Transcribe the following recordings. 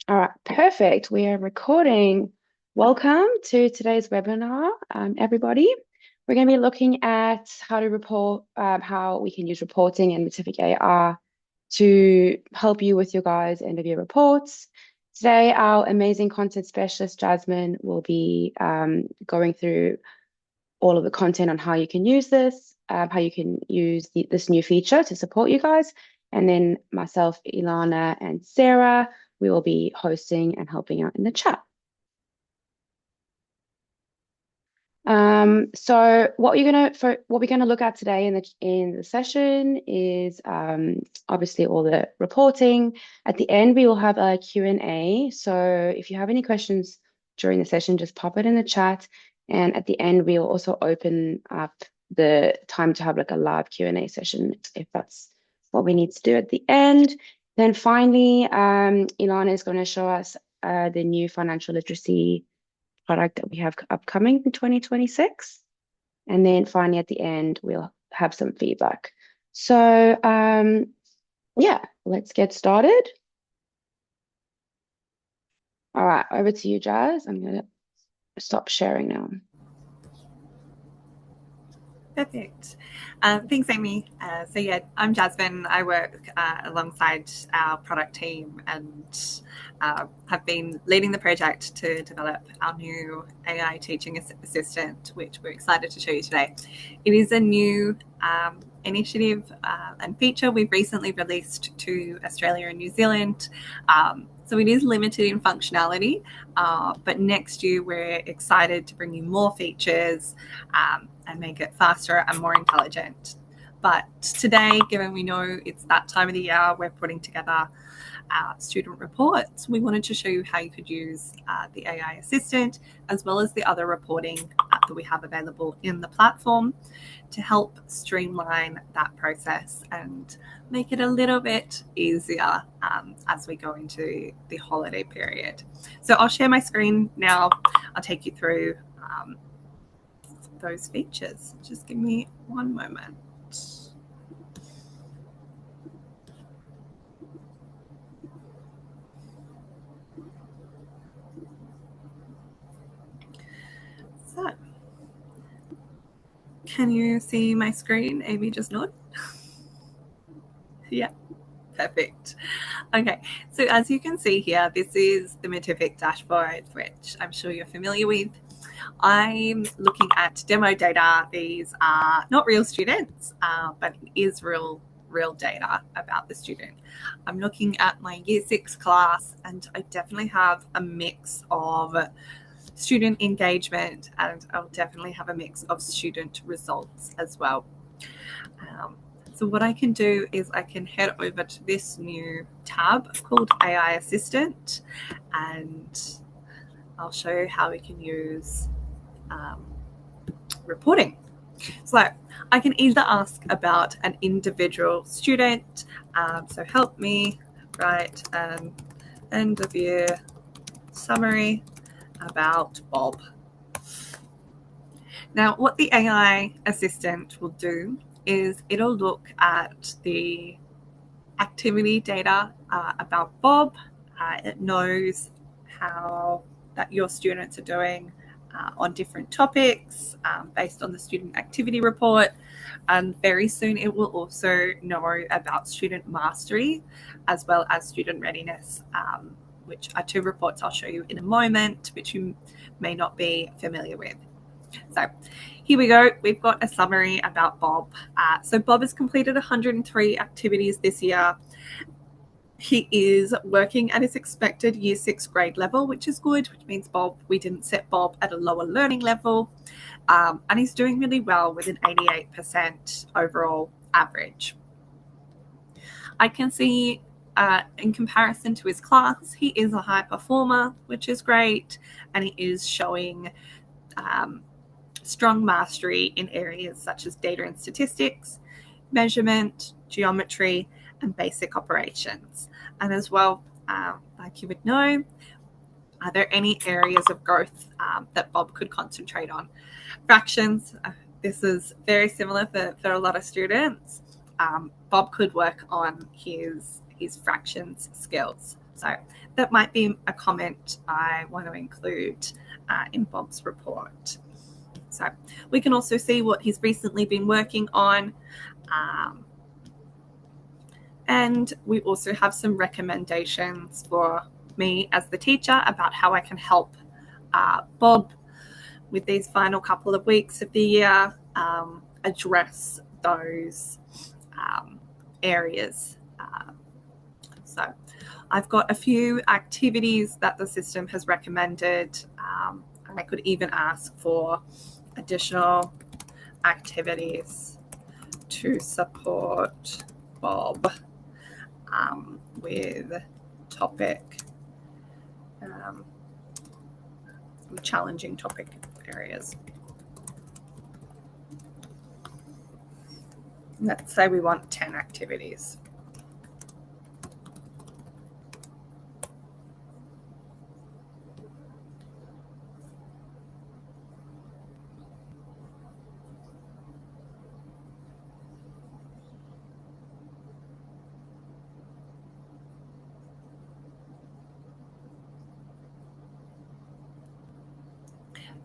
All right, perfect. We are recording. Welcome to today's webinar, everybody. We're going to be looking at how to report, how we can use reporting and Matific AR to help you with your guys' end of year reports. Today, our amazing content specialist, Jasmine, will be going through all of the content on how you can use this, how you can use this new feature to support you guys. And then myself, Ilana, and Sarah, we will be hosting and helping out in the chat. So what we're gonna look at today in the session is obviously all the reporting. At the end, we will have a Q&A. So if you have any questions during the session, just pop it in the chat. And at the end, we'll also open up the time to have like a live Q&A session if that's what we need to do at the end. Then finally, Ilana is going to show us the new financial literacy product that we have upcoming in 2026. And then finally at the end, we'll have some feedback. So yeah, let's get started. All right, over to you, Jazz. I'm gonna stop sharing now. Perfect. Thanks, Amy. So yeah, I'm Jasmine. I work alongside our product team and have been leading the project to develop our new AI teaching assistant, which we're excited to show you today. It is a new initiative and feature we've recently released to Australia and New Zealand. So it is limited in functionality, but next year we're excited to bring you more features and make it faster and more intelligent. But today, given we know it's that time of the year, we're putting together student reports. We wanted to show you how you could use the AI assistant as well as the other reporting that we have available in the platform to help streamline that process and make it a little bit easier as we go into the holiday period. So I'll share my screen now. I'll take you through those features. Just give me one moment. So, can you see my screen? Amy just nod. Yeah, perfect. Okay, so as you can see here, this is the Matific dashboard, which I'm sure you're familiar with. I'm looking at demo data. These are not real students, but it is real data about the student. I'm looking at my year 6 class, and I definitely have a mix of student engagement, and I'll definitely have a mix of student results as well. So what I can do is I can head over to this new tab called AI Assistant, and I'll show you how we can use reporting. So I can either ask about an individual student, so help me write an end of year summary about Bob. Now, what the AI assistant will do is it'll look at the activity data about Bob. It knows how that your students are doing on different topics based on the student activity report. And very soon it will also know about student mastery as well as student readiness, which are two reports I'll show you in a moment, which you may not be familiar with. So here we go. We've got a summary about Bob. So Bob has completed 103 activities this year. He is working at his expected year 6 grade level, which is good, which means we didn't set Bob at a lower learning level. And he's doing really well with an 88% overall average. I can see in comparison to his class, he is a high performer, which is great, and he is showing strong mastery in areas such as data and statistics, measurement, geometry, and basic operations. And as well, like you would know, are there any areas of growth that Bob could concentrate on? Fractions, this is very similar for a lot of students. Bob could work on his fractions skills. So that might be a comment I want to include in Bob's report. So we can also see what he's recently been working on. And we also have some recommendations for me as the teacher about how I can help Bob with these final couple of weeks of the year address those areas. So I've got a few activities that the system has recommended, and I could even ask for additional activities to support Bob with topic, challenging topic areas. Let's say we want 10 activities.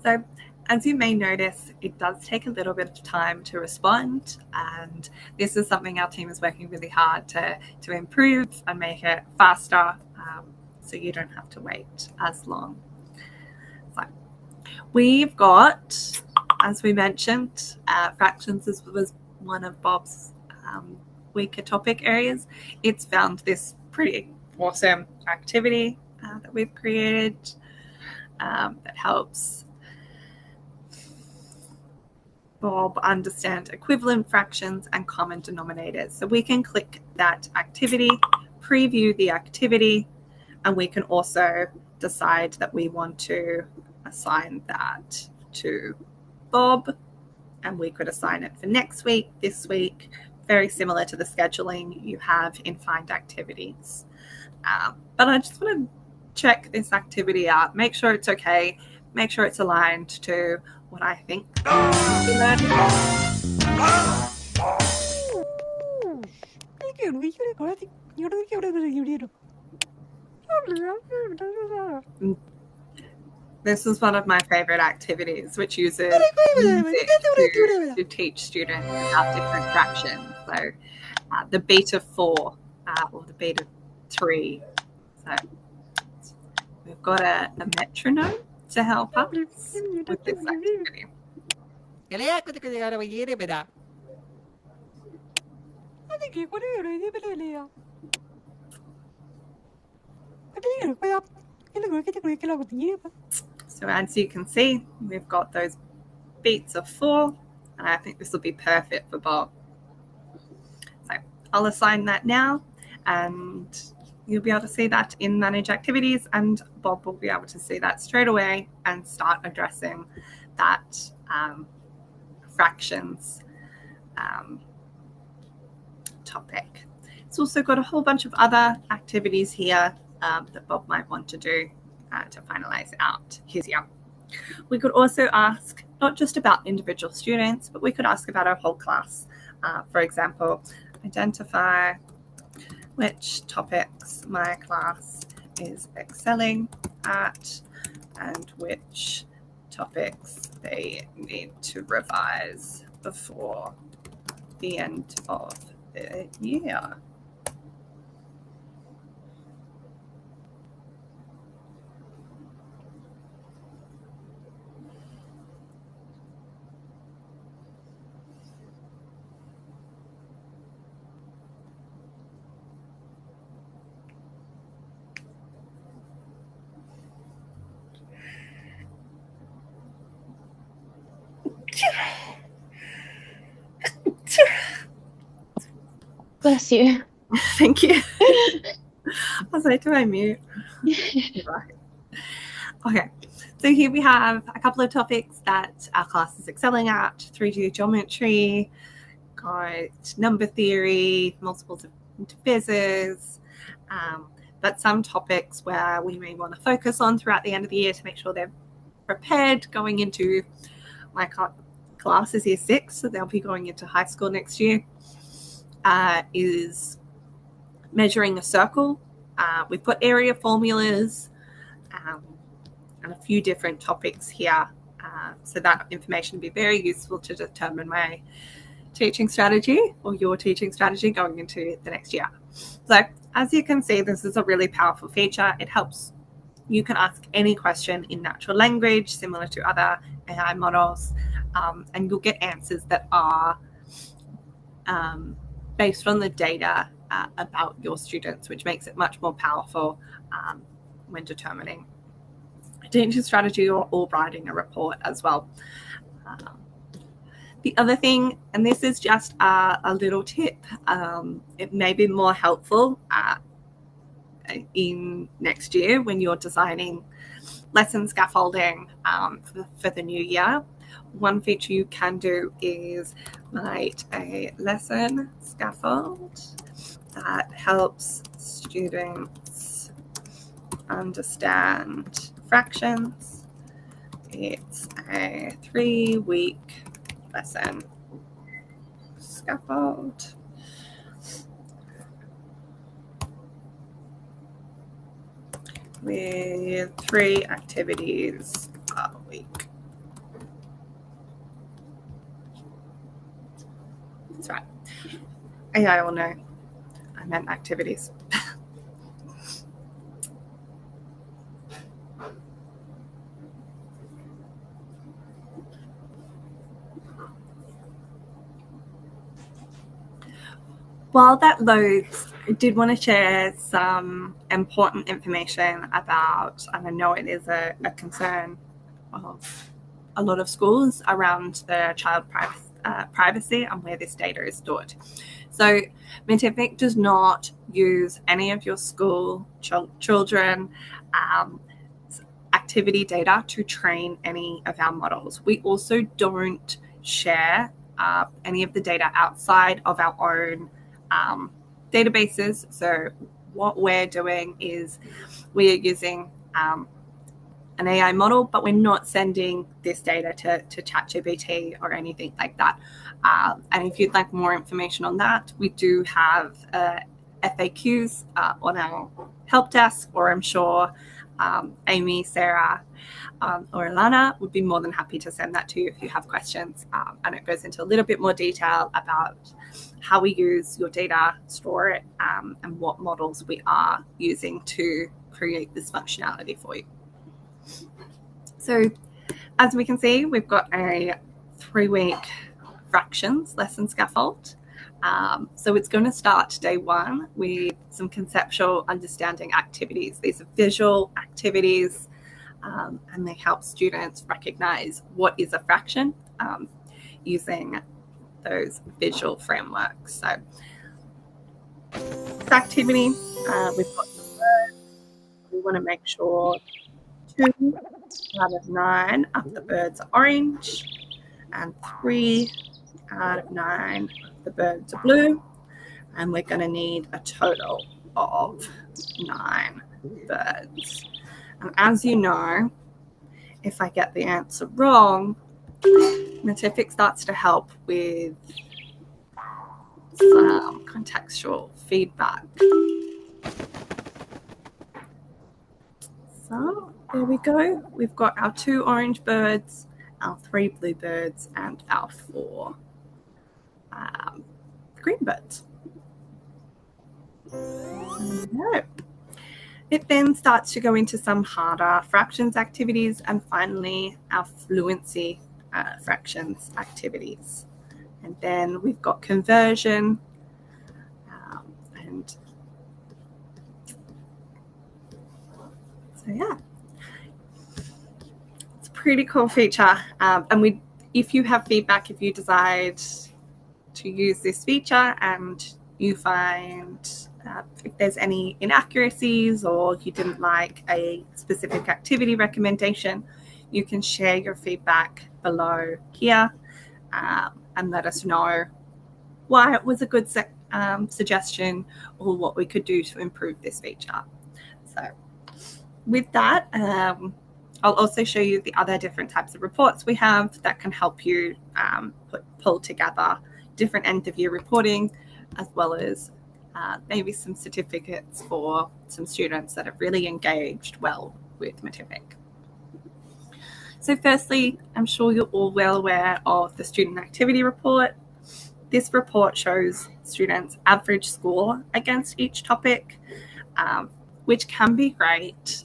So as you may notice, it does take a little bit of time to respond, and this is something our team is working really hard to improve and make it faster, so you don't have to wait as long. So we've got, as we mentioned, fractions was one of Bob's weaker topic areas. It's found this pretty awesome activity that we've created that helps Bob understand equivalent fractions and common denominators. So we can click that activity, preview the activity, and we can also decide that we want to assign that to Bob, and we could assign it for next week, this week, very similar to the scheduling you have in Find Activities. But I just want to check this activity out, make sure it's okay, make sure it's aligned to what I think. This is one of my favorite activities, which uses music to teach students about different fractions. So the beta 4 or the beta 3. So we've got a metronome to help us with this activity. So as you can see, we've got those beats of 4, and I think this will be perfect for Bob. So I'll assign that now, and you'll be able to see that in Manage Activities, and Bob will be able to see that straight away and start addressing that fractions topic. It's also got a whole bunch of other activities here that Bob might want to do to finalize out his year. We could also ask not just about individual students, but we could ask about our whole class. For example, identify which topics my class is excelling at and which topics they need to revise before the end of the year. Bless you. Thank you. I was like, do I mute? Right. Okay, so here we have a couple of topics that our class is excelling at: 3D geometry, got number theory, multiples of divisors, but some topics where we may want to focus on throughout the end of the year to make sure they're prepared going into my class is year 6, so they'll be going into high school next year, is measuring a circle We've got area formulas and a few different topics here. So that information would be very useful to determine my teaching strategy or your teaching strategy going into the next year. So as you can see, this is a really powerful feature. It helps. You can ask any question in natural language, similar to other AI models, and you'll get answers that are based on the data about your students, which makes it much more powerful when determining a teaching strategy or writing a report as well. The other thing, and this is just a little tip, it may be more helpful in next year when you're designing lesson scaffolding for the new year. One feature you can do is write a lesson scaffold that helps students understand fractions. It's a 3-week lesson scaffold. With 3 activities a week. That's right. AI will know I meant activities. While that loads, I did want to share some important information about, and I know it is a concern of a lot of schools around the child privacy and where this data is stored. So Matific does not use any of your school children activity data to train any of our models. We also don't share any of the data outside of our own databases. So what we're doing is we are using an AI model, but we're not sending this data to ChatGPT or anything like that. And if you'd like more information on that, we do have FAQs on our help desk, or I'm sure Amy, Sarah, or Alana would be more than happy to send that to you if you have questions. And it goes into a little bit more detail about how we use your data, store it, and what models we are using to create this functionality for you. So as we can see, we've got a 3-week fractions lesson scaffold. So it's going to start day 1 with some conceptual understanding activities. These are visual activities, and they help students recognize what is a fraction using those visual frameworks. So this activity, we've got the birds. We want to make sure 2 out of 9 of the birds are orange, and 3 out of 9 of the birds are blue, and we're going to need a total of 9 birds. And as you know, if I get the answer wrong, Matific starts to help with some contextual feedback. So there we go. We've got our 2 orange birds, our 3 blue birds, and our 4 green birds. There we go. It then starts to go into some harder fractions activities, and finally our fluency fractions activities. And then we've got conversion, and so yeah, it's a pretty cool feature. And if you have feedback, if you decide to use this feature and you find if there's any inaccuracies or you didn't like a specific activity recommendation, you can share your feedback below here and let us know why it was a good suggestion or what we could do to improve this feature. So with that, I'll also show you the other different types of reports we have that can help you pull together different end of year reporting, as well as maybe some certificates for some students that have really engaged well with Matific. So firstly, I'm sure you're all well aware of the student activity report. This report shows students' average score against each topic, which can be great.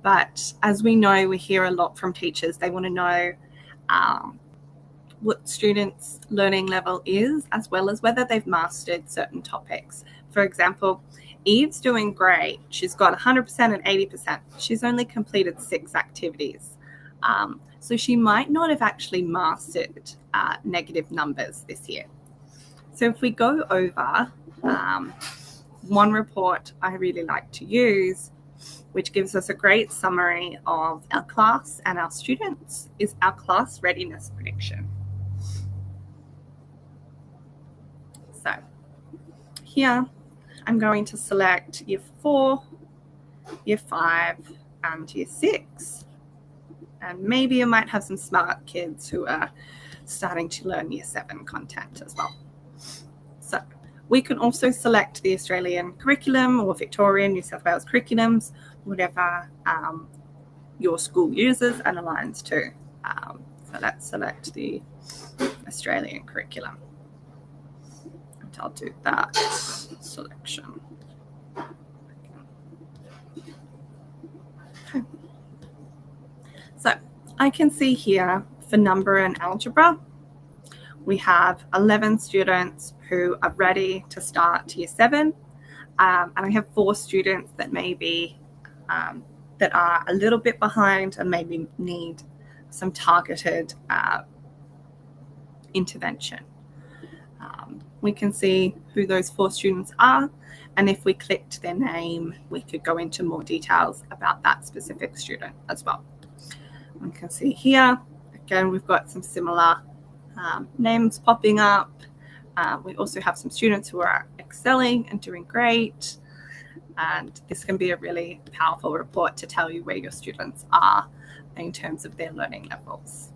But as we know, we hear a lot from teachers. They want to know what students' learning level is, as well as whether they've mastered certain topics. For example, Eve's doing great. She's got 100% and 80%. She's only completed 6 activities. So she might not have actually mastered negative numbers this year. So if we go over one report I really like to use, which gives us a great summary of our class and our students, is our class readiness prediction. So here I'm going to select Year 4, Year 5, and Year 6. And maybe you might have some smart kids who are starting to learn Year 7 content as well. So we can also select the Australian curriculum or Victorian, New South Wales curriculums, whatever your school uses and aligns to. So let's select the Australian curriculum. And I'll do that selection. Okay. So I can see here for number and algebra, we have 11 students who are ready to start Year 7. And I have 4 students that maybe that are a little bit behind and maybe need some targeted intervention. We can see who those 4 students are, and if we clicked their name, we could go into more details about that specific student as well. We can see here, again, we've got some similar names popping up. We also have some students who are excelling and doing great. And this can be a really powerful report to tell you where your students are in terms of their learning levels.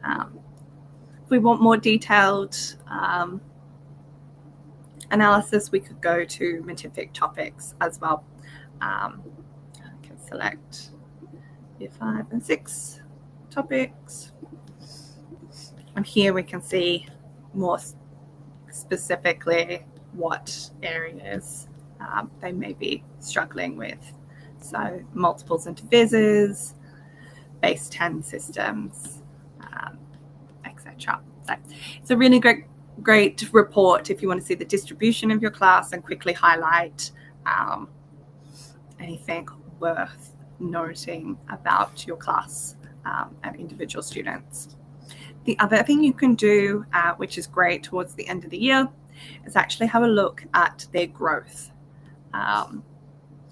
If we want more detailed analysis, we could go to Matific topics as well. I can select Year 5 and 6 topics. And here we can see more specifically what areas they may be struggling with. So multiples and divisors, base 10 systems, etc. So it's a really great report if you want to see the distribution of your class and quickly highlight anything worth noting about your class and individual students. The other thing you can do, which is great towards the end of the year, is actually have a look at their growth.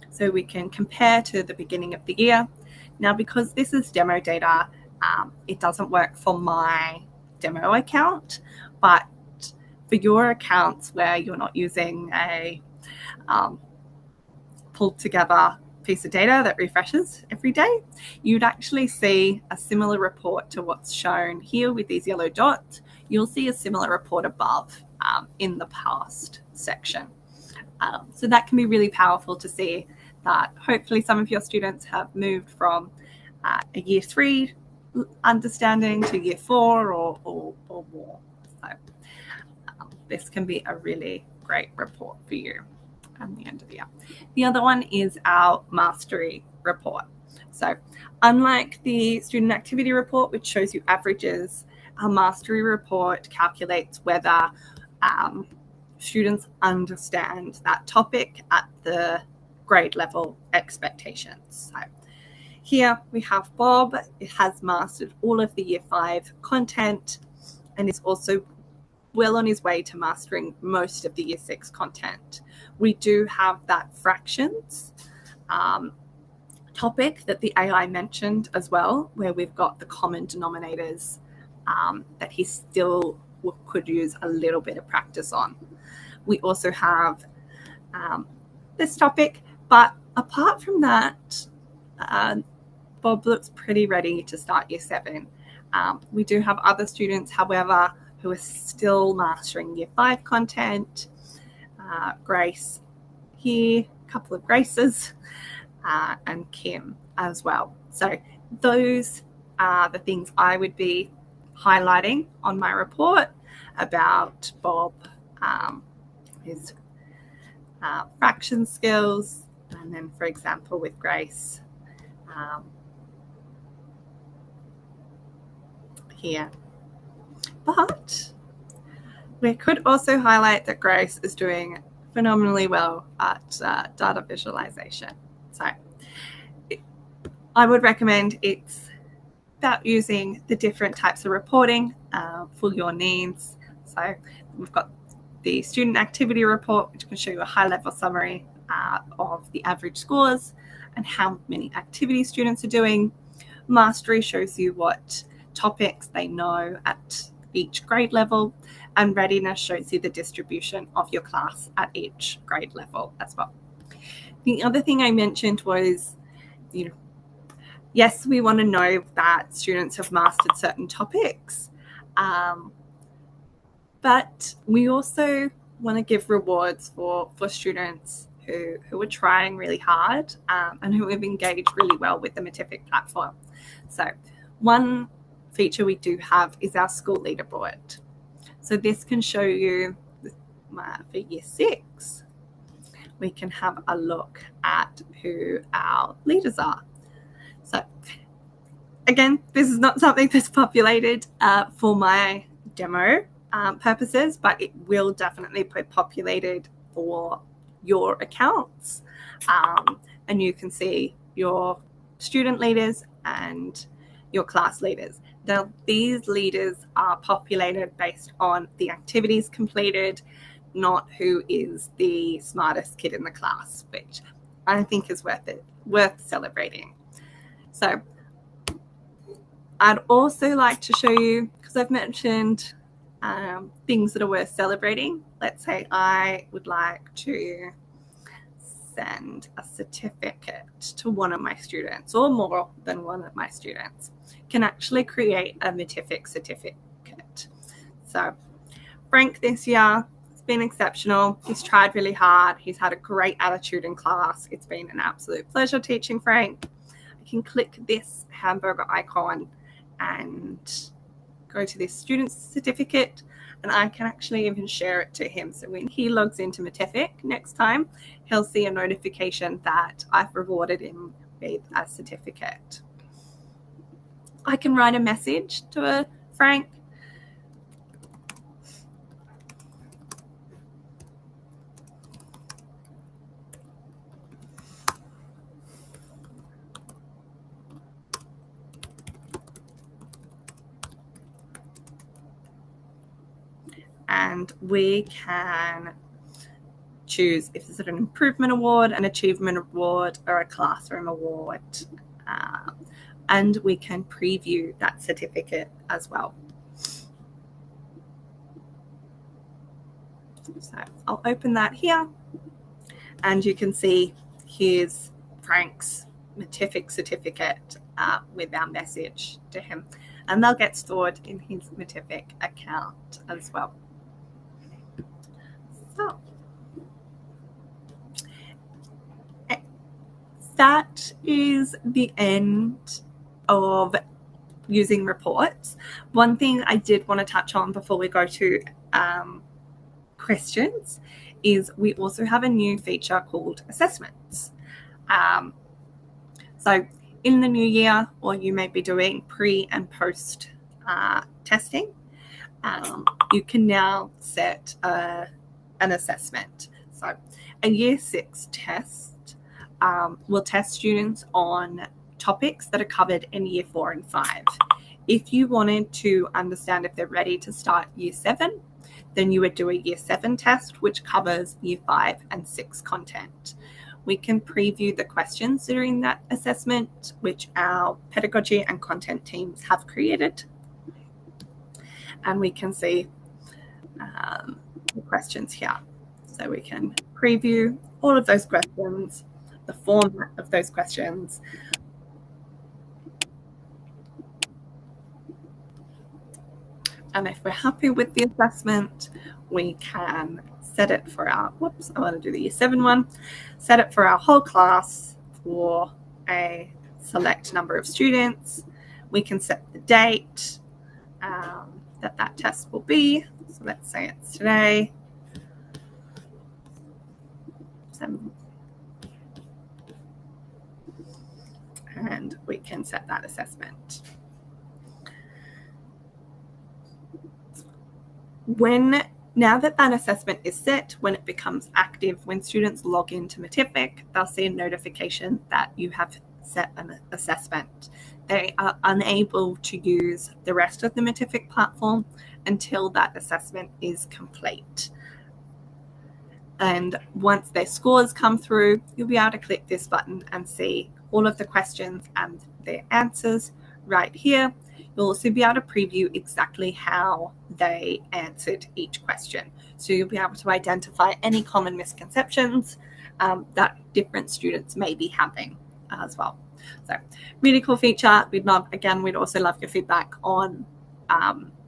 So we can compare to the beginning of the year. Now, because this is demo data, it doesn't work for my demo account, but for your accounts where you're not using a pulled together piece of data that refreshes every day, you'd actually see a similar report to what's shown here with these yellow dots. You'll see a similar report above in the past section. So that can be really powerful to see that hopefully some of your students have moved from a Year 3 understanding to Year 4 or more. So this can be a really great report for you at the end of the year. The other one is our mastery report. So unlike the student activity report, which shows you averages, our mastery report calculates whether students understand that topic at the grade level expectations. So here we have Bob. It has mastered all of the Year 5 content and is also well on his way to mastering most of the Year 6 content. We do have that fractions topic that the AI mentioned as well, where we've got the common denominators that he still could use a little bit of practice on. We also have this topic, but apart from that, Bob looks pretty ready to start Year 7. We do have other students, however, who are still mastering Year 5 content. Grace here, a couple of Graces, and Kim as well. So those are the things I would be highlighting on my report about Bob, his fraction skills, and then, for example, with Grace here. But we could also highlight that Grace is doing phenomenally well at data visualization. So I would recommend it's about using the different types of reporting for your needs. So we've got the student activity report, which can show you a high-level summary of the average scores and how many activities students are doing. Mastery shows you what topics they know at each grade level, and readiness shows you the distribution of your class at each grade level as well. The other thing I mentioned was, yes, we want to know that students have mastered certain topics, but we also want to give rewards for students who are trying really hard and who have engaged really well with the Matific platform. So one feature we do have is our school leaderboard. So this can show you for year 6, we can have a look at who our leaders are. So again, this is not something that's populated for my demo purposes, but it will definitely be populated for your accounts. And you can see your student leaders and your class leaders. Now, these leaders are populated based on the activities completed, not who is the smartest kid in the class, which I think is worth celebrating. So I'd also like to show you, because I've mentioned things that are worth celebrating. Let's say I would like to send a certificate to one of my students, or more than one of my students, can actually create a Matific certificate. So Frank this year has been exceptional. He's tried really hard. He's had a great attitude in class. It's been an absolute pleasure teaching Frank. I can click this hamburger icon and go to this student's certificate, and I can actually even share it to him. So when he logs into Matific next time, he'll see a notification that I've rewarded him with a certificate. I can write a message to Frank. And we can choose if it's an improvement award, an achievement award, or a classroom award. And we can preview that certificate as well. So I'll open that here, and you can see here's Frank's Matific certificate with our message to him, and they'll get stored in his Matific account as well. So that is the end of using reports. One thing I did want to touch on before we go to questions is we also have a new feature called assessments. So in the new year, or you may be doing pre and post testing, you can now set an assessment. So a year 6 test will test students on topics that are covered in year 4 and 5. If you wanted to understand if they're ready to start year 7, then you would do a year 7 test, which covers year 5 and 6 content. We can preview the questions during that assessment, which our pedagogy and content teams have created. And we can see the questions here. So we can preview all of those questions, the format of those questions. And if we're happy with the assessment, we can set it for our, whoops, I want to do the year 7 one, set it for our whole class for a select number of students. We can set the date that test will be. So let's say it's today. And we can set that assessment. Now that assessment is set, when it becomes active, when students log into Matific, they'll see a notification that you have set an assessment. They are unable to use the rest of the Matific platform until that assessment is complete. And once their scores come through, you'll be able to click this button and see all of the questions and their answers right here. You'll also be able to preview exactly how they answered each question. So you'll be able to identify any common misconceptions that different students may be having as well. So really cool feature. We'd also love your feedback on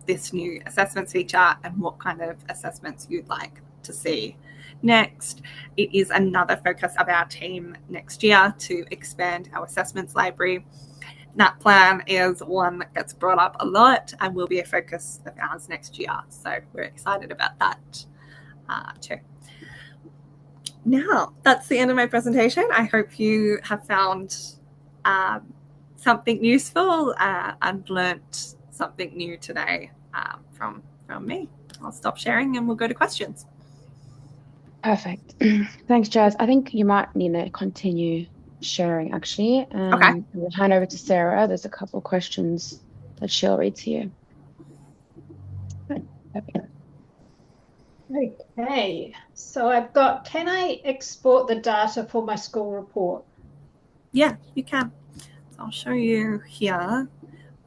this new assessments feature and what kind of assessments you'd like to see next. It is another focus of our team next year to expand our assessments library. That plan is one that gets brought up a lot and will be a focus of ours next year. So we're excited about that too. Now, that's the end of my presentation. I hope you have found something useful and learnt something new today from me. I'll stop sharing and we'll go to questions. Perfect. Thanks, Jazz. I think you might need to continue sharing, actually. Okay. We'll hand over to Sarah. There's a couple of questions that she'll read to you. Perfect. Okay, so I've got, can I export the data for my school report? Yeah, you can. So I'll show you here.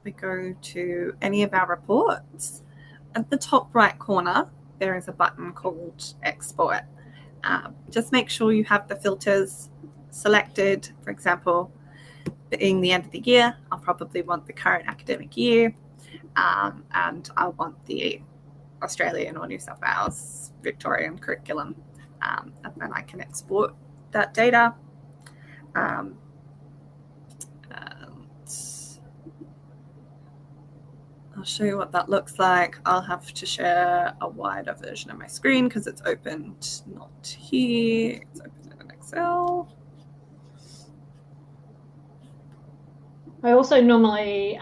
We go to any of our reports. At the top right corner, there is a button called Export. Just make sure you have the filters selected. For example, being the end of the year, I'll probably want the current academic year, and I'll want the Australian or New South Wales Victorian curriculum, and then I can export that data. And I'll show you what that looks like. I'll have to share a wider version of my screen because it's opened not here. It's opened in an Excel. I also normally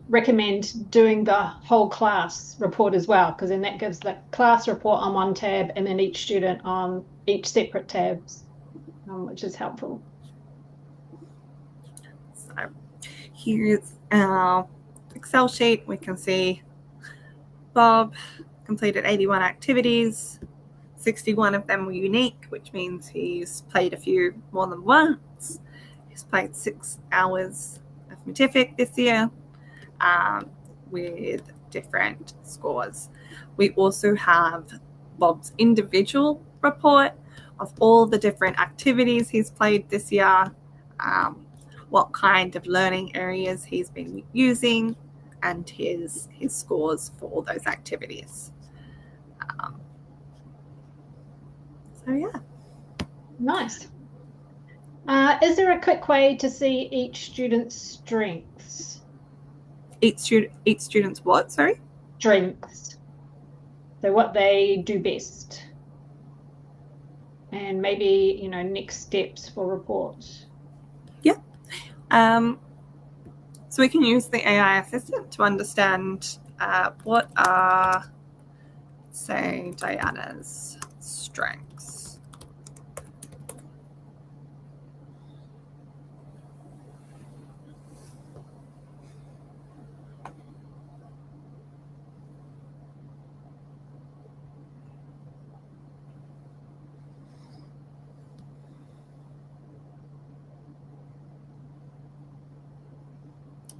recommend doing the whole class report as well, because then that gives the class report on one tab and then each student on each separate tabs, which is helpful. So here's our Excel sheet. We can see Bob completed 81 activities. 61 of them were unique, which means he's played a few more than once. He's played 6 hours of Matific this year with different scores. We also have Bob's individual report of all the different activities he's played this year, what kind of learning areas he's been using, and his scores for all those activities. So yeah. Nice. Is there a quick way to see each student's strengths? Each student's what, sorry? Strengths. So what they do best. And maybe, next steps for reports. Yeah. So we can use the AI assistant to understand what are, say, Diana's strengths.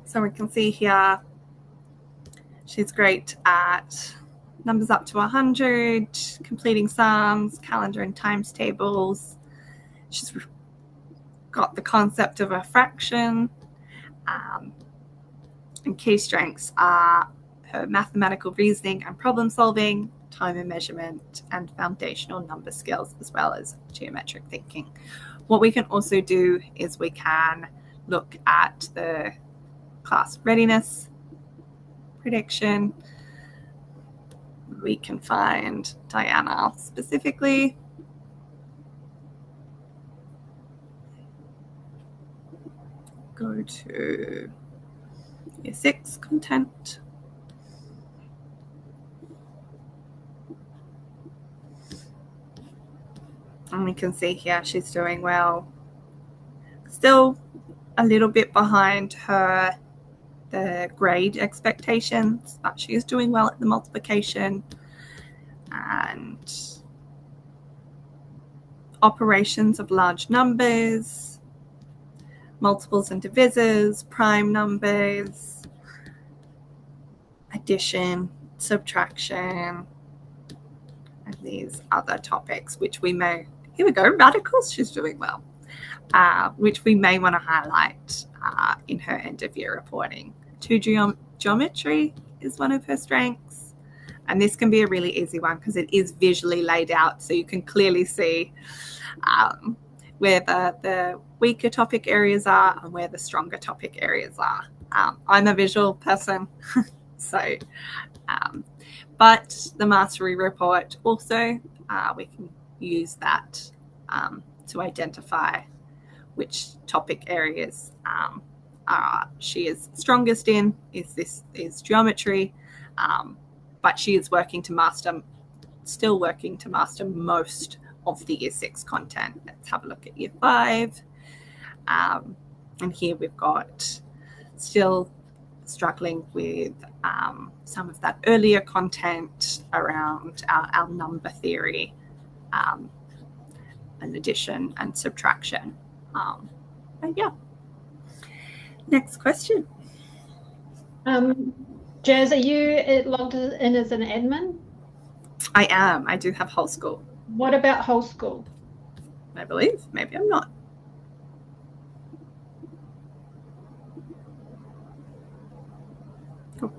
So we can see here she's great at numbers up to 100, completing sums, calendar and times tables. She's got the concept of a fraction. And key strengths are her mathematical reasoning and problem solving, time and measurement, and foundational number skills, as well as geometric thinking. What we can also do is we can look at the class readiness prediction. We can find Diana specifically. Go to Year 6 content. And we can see here she's doing well. Still a little bit behind the grade expectations, but she is doing well at the multiplication and operations of large numbers, multiples and divisors, prime numbers, addition, subtraction, and these other topics, which we may, here we go, radicals, she's doing well, which we may want to highlight in her end of year reporting. Geometry is one of her strengths. And this can be a really easy one because it is visually laid out, so you can clearly see where the weaker topic areas are and where the stronger topic areas are. I'm a visual person, so but the mastery report also, we can use that to identify which topic areas she is strongest in. Is geometry, but she is still working to master most of the Year 6 content. Let's have a look at Year 5. And here we've got still struggling with some of that earlier content around our number theory and addition and subtraction. But yeah. Next question. Jazz, are you logged in as an admin? I am. I do have whole school. What about whole school? I believe. Maybe I'm not. Cool.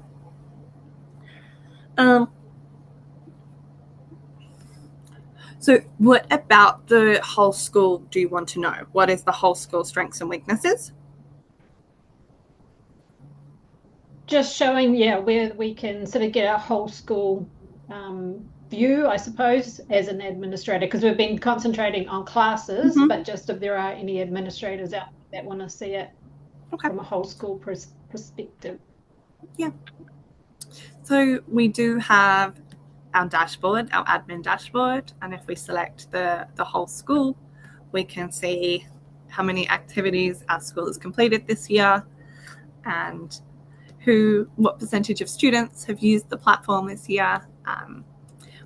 So what about the whole school do you want to know? What is the whole school strengths and weaknesses? Just showing, yeah, where we can sort of get a whole school view, I suppose, as an administrator, because we've been concentrating on classes, but just if there are any administrators out that want to see it from a whole school perspective. Yeah. So we do have our dashboard, our admin dashboard, and if we select the whole school, we can see how many activities our school has completed this year and what percentage of students have used the platform this year.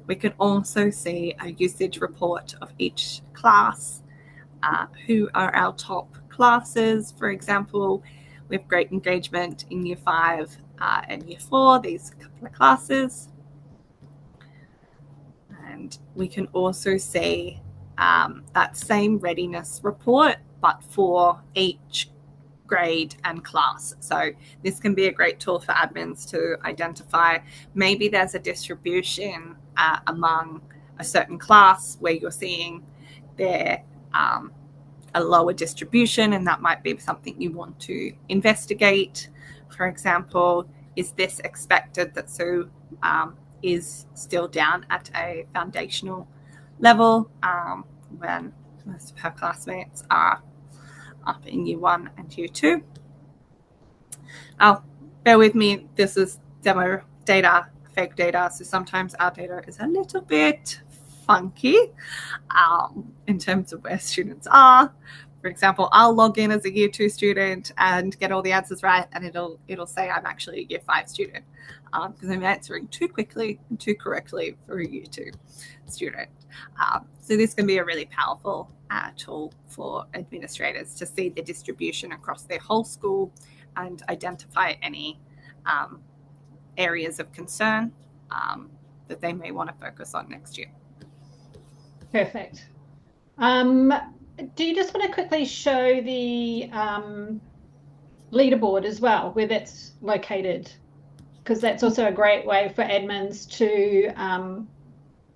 We can also see a usage report of each class, who are our top classes. For example, we have great engagement in Year 5 and Year 4, these couple of classes. And we can also see that same readiness report, but for each grade and class. So this can be a great tool for admins to identify maybe there's a distribution among a certain class where you're seeing there a lower distribution, and that might be something you want to investigate. For example, is this expected that Sue is still down at a foundational level when most of her classmates are up in Year 1 and Year 2. Bear with me, this is demo data, fake data, so sometimes our data is a little bit funky in terms of where students are. For example, I'll log in as a Year 2 student and get all the answers right, and it'll say I'm actually a Year 5 student because I'm answering too quickly and too correctly for a Year 2 student. So this can be a really powerful tool for administrators to see the distribution across their whole school and identify any areas of concern that they may want to focus on next year. Perfect. Do you just want to quickly show the leaderboard as well, where that's located? because that's also a great way for admins to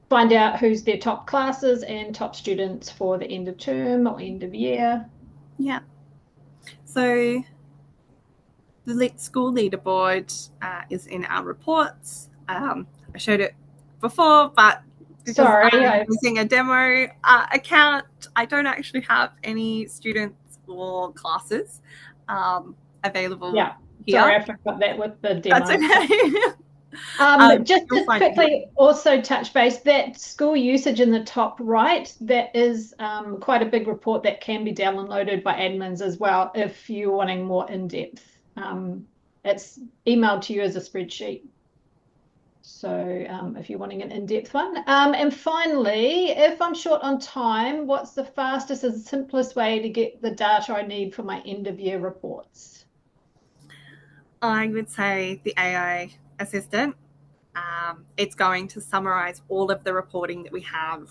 find out who's their top classes and top students for the end of term or end of year. Yeah. So the school leaderboard is in our reports. I showed it before, but because I'm using a demo account, I don't actually have any students or classes available here. Sorry, I forgot that with the demo. That's okay. Just to quickly also touch base, that school usage in the top right, that is quite a big report that can be downloaded by admins as well if you're wanting more in-depth. It's emailed to you as a spreadsheet. So if you're wanting an in-depth one. And finally, if I'm short on time, what's the fastest and simplest way to get the data I need for my end-of-year reports? I would say the AI assistant. It's going to summarize all of the reporting that we have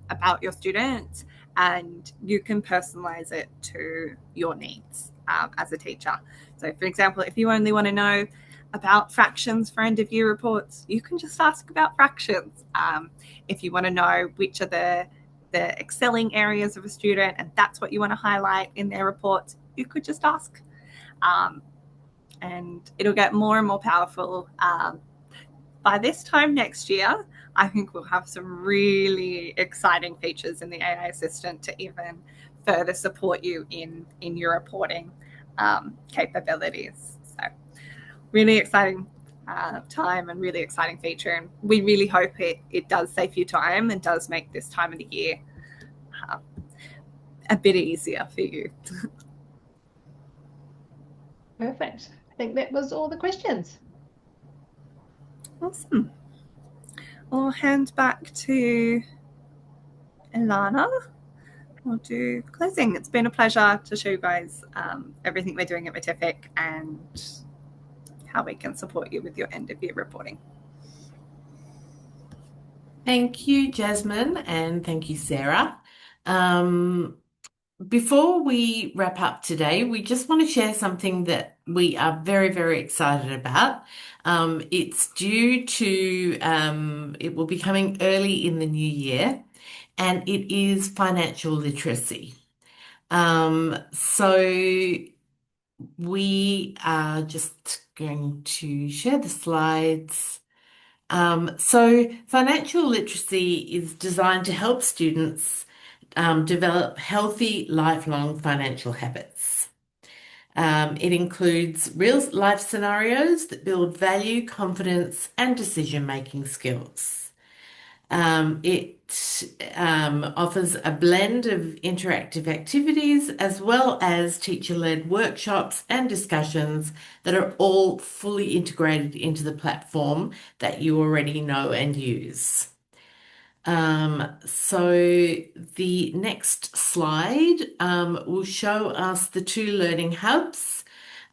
about your students, and you can personalize it to your needs as a teacher. So, for example, if you only want to know about fractions for end of year reports, you can just ask about fractions. If you want to know which are the excelling areas of a student and that's what you want to highlight in their reports, you could just ask. And it'll get more and more powerful. By this time next year, I think we'll have some really exciting features in the AI assistant to even further support you in your reporting capabilities. So really exciting time and really exciting feature. And we really hope it does save you time and does make this time of the year a bit easier for you. Perfect. I think that was all the questions. Awesome. I'll hand back to Ilana. We'll do closing. It's been a pleasure to show you guys everything we're doing at Matific and how we can support you with your end of year reporting. Thank you, Jasmine, and thank you, Sarah. Before we wrap up today, we just want to share something that we are very, very excited about. It's due to, it will be coming early in the new year, and it is financial literacy. So we are just going to share the slides. So financial literacy is designed to help students develop healthy, lifelong financial habits. It includes real life scenarios that build value, confidence, and decision-making skills. It offers a blend of interactive activities as well as teacher-led workshops and discussions that are all fully integrated into the platform that you already know and use. So the next slide will show us the two learning hubs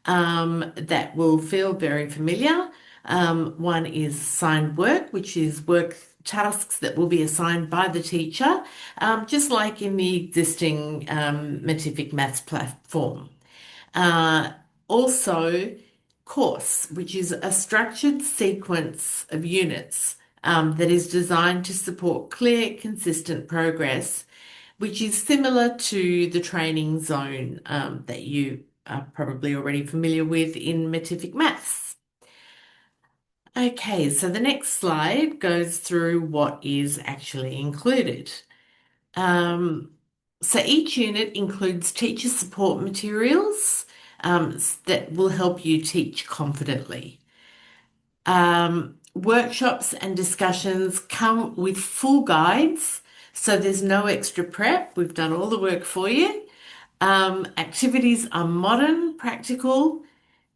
that will feel very familiar. One is assigned work, which is work tasks that will be assigned by the teacher, just like in the existing Matific Maths platform. Also, course, which is a structured sequence of units that is designed to support clear, consistent progress, which is similar to the training zone that you are probably already familiar with in Matific Maths. Okay, so the next slide goes through what is actually included. So each unit includes teacher support materials that will help you teach confidently. Workshops and discussions come with full guides, so there's no extra prep. We've done all the work for you. Activities are modern, practical,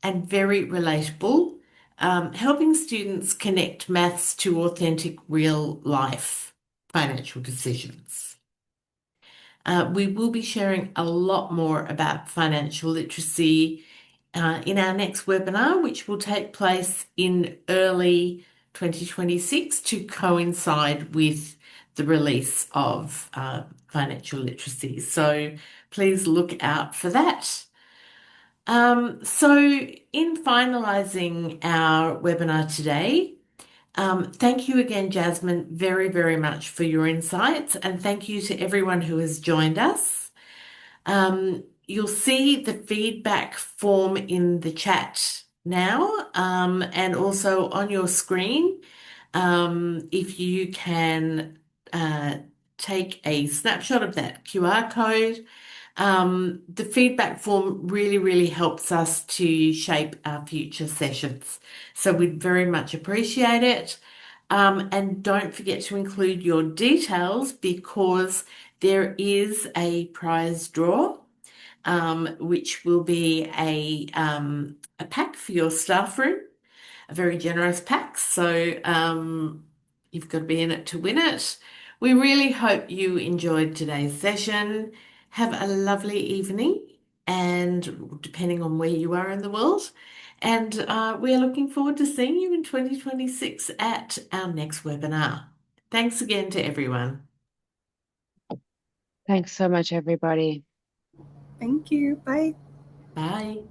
and very relatable, helping students connect maths to authentic real life financial decisions. We will be sharing a lot more about financial literacy in our next webinar, which will take place in early 2026 to coincide with the release of financial literacy. So please look out for that. So in finalising our webinar today, thank you again, Jasmine, very, very much for your insights, and thank you to everyone who has joined us. You'll see the feedback form in the chat now, and also on your screen. If you can take a snapshot of that QR code. The feedback form really, really helps us to shape our future sessions. So we'd very much appreciate it. And don't forget to include your details because there is a prize draw, which will be a pack for your staff room, a very generous pack. So you've got to be in it to win it. We really hope you enjoyed today's session. Have a lovely evening, and depending on where you are in the world. And we're looking forward to seeing you in 2026 at our next webinar. Thanks again to everyone. Thanks so much, everybody. Thank you. Bye. Bye.